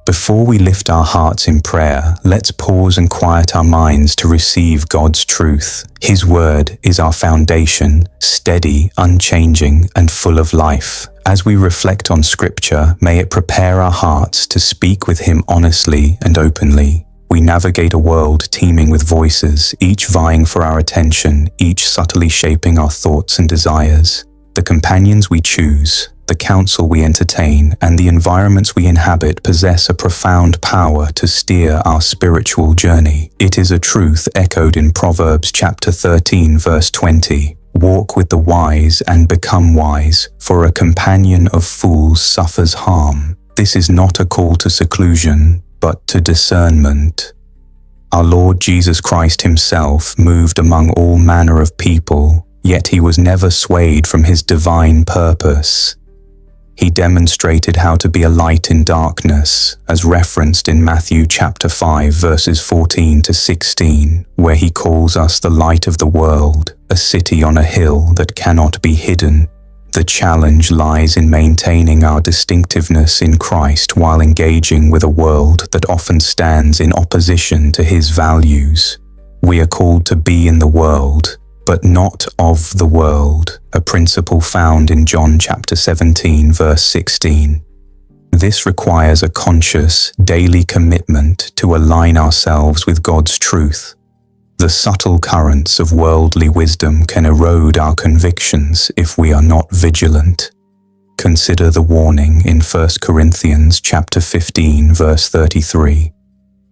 Before we lift our hearts in prayer, let's pause and quiet our minds to receive God's truth. His word is our foundation, steady, unchanging, and full of life. As we reflect on Scripture, may it prepare our hearts to speak with Him honestly and openly. We navigate a world teeming with voices, each vying for our attention, each subtly shaping our thoughts and desires. The companions we choose, the counsel we entertain, and the environments we inhabit possess a profound power to steer our spiritual journey. It is a truth echoed in Proverbs chapter 13, verse 20. Walk with the wise and become wise, for a companion of fools suffers harm. This is not a call to seclusion, but to discernment. Our Lord Jesus Christ Himself moved among all manner of people, yet He was never swayed from His divine purpose. He demonstrated how to be a light in darkness, as referenced in Matthew chapter 5 verses 14 to 16, where He calls us the light of the world, a city on a hill that cannot be hidden. The challenge lies in maintaining our distinctiveness in Christ while engaging with a world that often stands in opposition to His values. We are called to be in the world, but not of the world, a principle found in John chapter 17, verse 16. This requires a conscious, daily commitment to align ourselves with God's truth. The subtle currents of worldly wisdom can erode our convictions if we are not vigilant. Consider the warning in 1 Corinthians chapter 15, verse 33.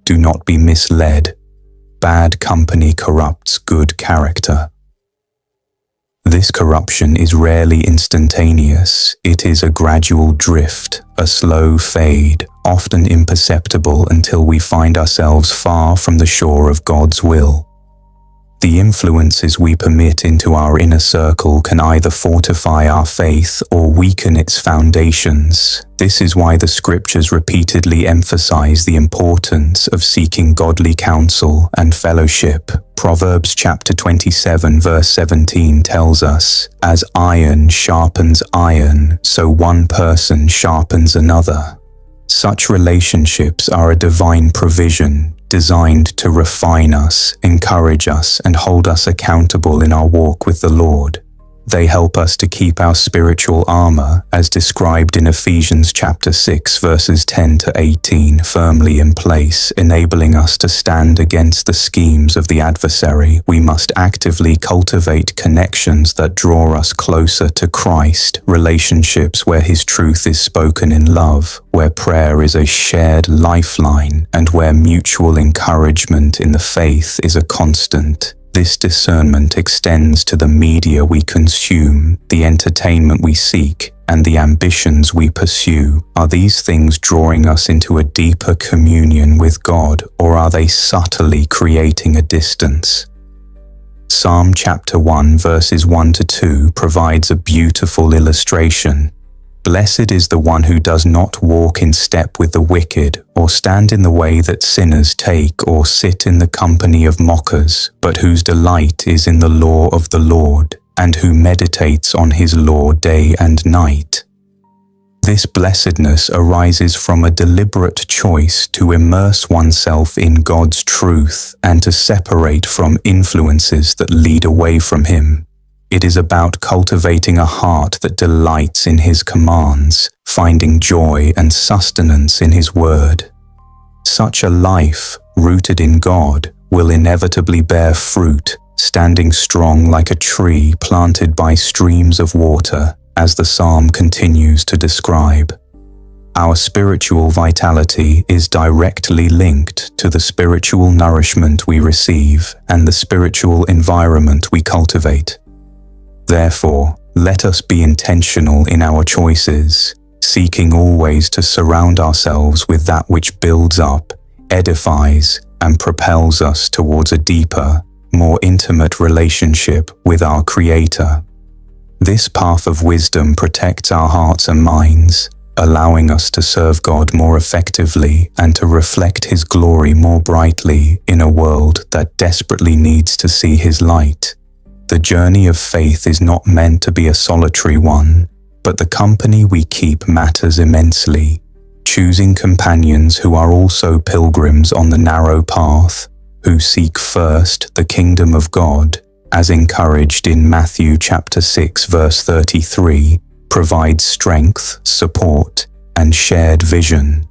Do not be misled. Bad company corrupts good character. This corruption is rarely instantaneous. It is a gradual drift, a slow fade, often imperceptible until we find ourselves far from the shore of God's will. The influences we permit into our inner circle can either fortify our faith or weaken its foundations. This is why the Scriptures repeatedly emphasize the importance of seeking godly counsel and fellowship. Proverbs chapter 27 verse 17 tells us, "As iron sharpens iron, so one person sharpens another." Such relationships are a divine provision, designed to refine us, encourage us, and hold us accountable in our walk with the Lord. They help us to keep our spiritual armor, as described in Ephesians chapter 6 verses 10 to 18, firmly in place, enabling us to stand against the schemes of the adversary. We must actively cultivate connections that draw us closer to Christ, relationships where His truth is spoken in love, where prayer is a shared lifeline, and where mutual encouragement in the faith is a constant. This discernment extends to the media we consume, the entertainment we seek, and the ambitions we pursue. Are these things drawing us into a deeper communion with God, or are they subtly creating a distance? Psalm chapter 1 verses 1 to 2 provides a beautiful illustration. Blessed is the one who does not walk in step with the wicked, or stand in the way that sinners take, or sit in the company of mockers, but whose delight is in the law of the Lord, and who meditates on His law day and night. This blessedness arises from a deliberate choice to immerse oneself in God's truth and to separate from influences that lead away from Him. It is about cultivating a heart that delights in His commands, finding joy and sustenance in His word. Such a life, rooted in God, will inevitably bear fruit, standing strong like a tree planted by streams of water, as the psalm continues to describe. Our spiritual vitality is directly linked to the spiritual nourishment we receive and the spiritual environment we cultivate. Therefore, let us be intentional in our choices, seeking always to surround ourselves with that which builds up, edifies, and propels us towards a deeper, more intimate relationship with our Creator. This path of wisdom protects our hearts and minds, allowing us to serve God more effectively and to reflect His glory more brightly in a world that desperately needs to see His light. The journey of faith is not meant to be a solitary one, but the company we keep matters immensely. choosing companions who are also pilgrims on the narrow path, who seek first the kingdom of God, as encouraged in Matthew chapter 6 verse 33, provides strength, support, and shared vision.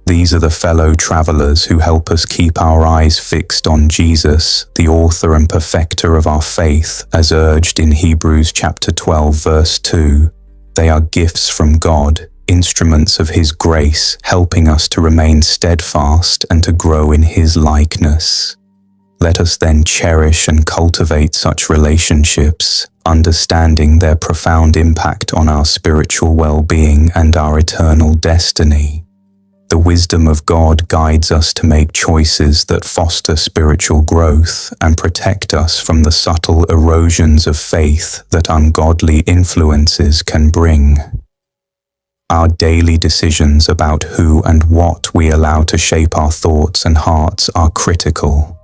These are the fellow travelers who help us keep our eyes fixed on Jesus, the author and perfecter of our faith, as urged in Hebrews chapter 12 verse 2. They are gifts from God, instruments of His grace, helping us to remain steadfast and to grow in His likeness. Let us then cherish and cultivate such relationships, understanding their profound impact on our spiritual well-being and our eternal destiny. The wisdom of God guides us to make choices that foster spiritual growth and protect us from the subtle erosions of faith that ungodly influences can bring. Our daily decisions about who and what we allow to shape our thoughts and hearts are critical.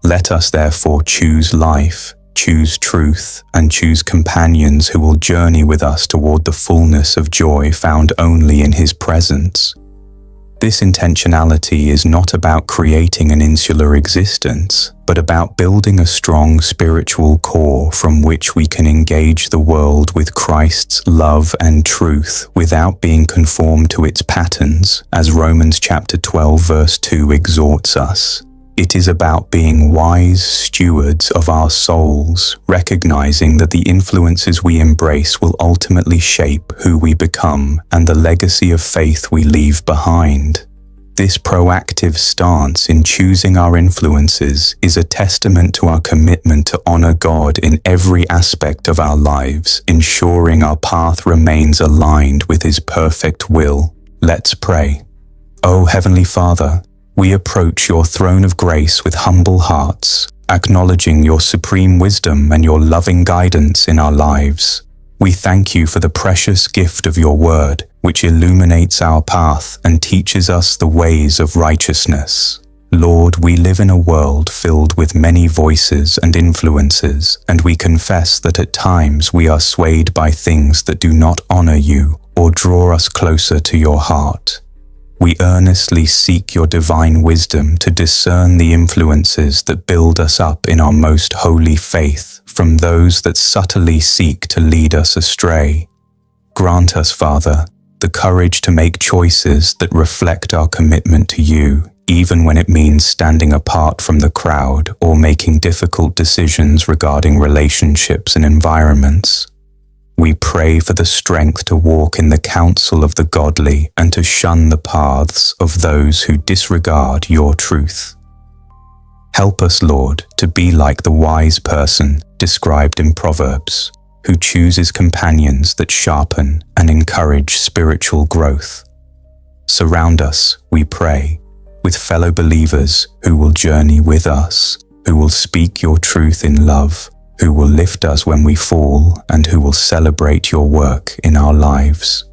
Let us therefore choose life, choose truth, and choose companions who will journey with us toward the fullness of joy found only in His presence. This intentionality is not about creating an insular existence, but about building a strong spiritual core from which we can engage the world with Christ's love and truth without being conformed to its patterns, as Romans chapter 12 verse 2 exhorts us. It is about being wise stewards of our souls, recognizing that the influences we embrace will ultimately shape who we become and the legacy of faith we leave behind. This proactive stance in choosing our influences is a testament to our commitment to honor God in every aspect of our lives, ensuring our path remains aligned with His perfect will. Let's pray. O Heavenly Father, we approach your throne of grace with humble hearts, acknowledging your supreme wisdom and your loving guidance in our lives. We thank you for the precious gift of your word, which illuminates our path and teaches us the ways of righteousness. Lord, we live in a world filled with many voices and influences, and we confess that at times we are swayed by things that do not honor you or draw us closer to your heart. We earnestly seek your divine wisdom to discern the influences that build us up in our most holy faith from those that subtly seek to lead us astray. Grant us, Father, the courage to make choices that reflect our commitment to you, even when it means standing apart from the crowd or making difficult decisions regarding relationships and environments. We pray for the strength to walk in the counsel of the godly and to shun the paths of those who disregard your truth. Help us, Lord, to be like the wise person described in Proverbs, who chooses companions that sharpen and encourage spiritual growth. Surround us, we pray, with fellow believers who will journey with us, who will speak your truth in love, who will lift us when we fall, and who will celebrate your work in our lives.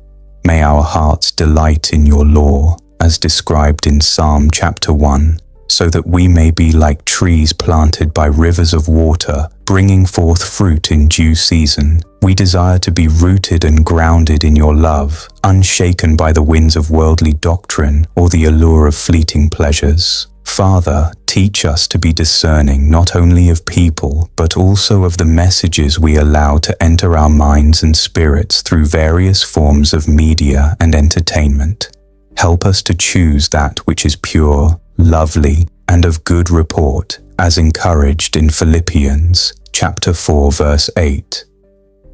May our hearts delight in your law, as described in Psalm chapter 1, so that we may be like trees planted by rivers of water, bringing forth fruit in due season. We desire to be rooted and grounded in your love, unshaken by the winds of worldly doctrine or the allure of fleeting pleasures. Father, teach us to be discerning not only of people, but also of the messages we allow to enter our minds and spirits through various forms of media and entertainment. Help us to choose that which is pure, lovely, and of good report, as encouraged in Philippians chapter 4 verse 8.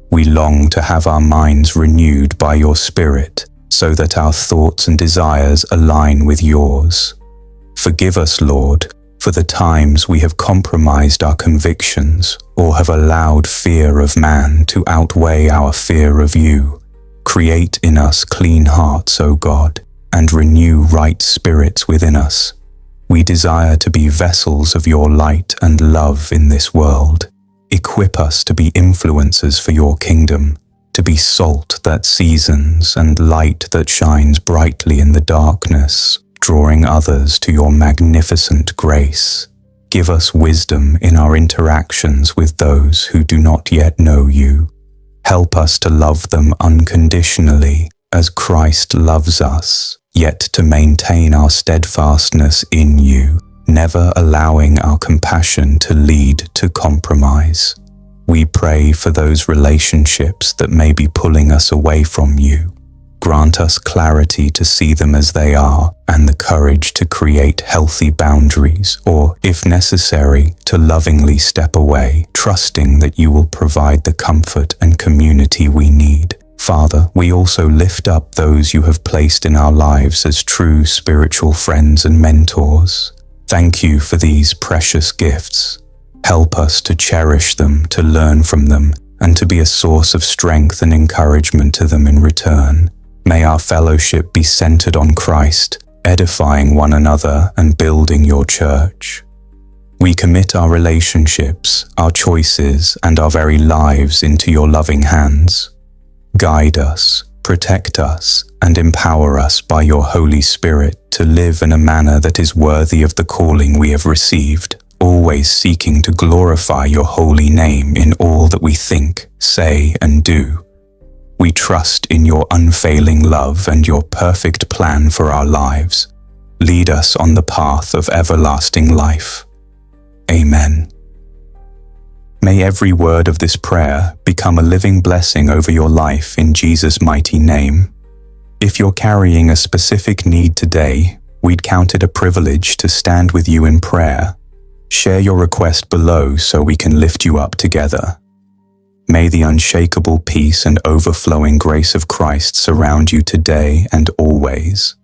We long to have our minds renewed by your Spirit, so that our thoughts and desires align with yours. Forgive us, Lord, for the times we have compromised our convictions or have allowed fear of man to outweigh our fear of you. Create in us clean hearts, O God, and renew right spirits within us. We desire to be vessels of your light and love in this world. Equip us to be influencers for your kingdom, to be salt that seasons and light that shines brightly in the darkness, drawing others to your magnificent grace. Give us wisdom in our interactions with those who do not yet know you. Help us to love them unconditionally as Christ loves us. yet to maintain our steadfastness in you, never allowing our compassion to lead to compromise. We pray for those relationships that may be pulling us away from you. Grant us clarity to see them as they are and the courage to create healthy boundaries, or, if necessary, to lovingly step away, trusting that you will provide the comfort and community we need. Father, we also lift up those you have placed in our lives as true spiritual friends and mentors. Thank you for these precious gifts. Help us to cherish them, to learn from them, and to be a source of strength and encouragement to them in return. May our fellowship be centered on Christ, edifying one another and building your church. We commit our relationships, our choices, and our very lives into your loving hands. Guide us, protect us, and empower us by your Holy Spirit to live in a manner that is worthy of the calling we have received, always seeking to glorify your holy name in all that we think, say, and do. We trust in your unfailing love and your perfect plan for our lives. Lead us on the path of everlasting life. Amen. May every word of this prayer become a living blessing over your life in Jesus' mighty name. If you're carrying a specific need today, we'd count it a privilege to stand with you in prayer. Share your request below so we can lift you up together. May the unshakable peace and overflowing grace of Christ surround you today and always.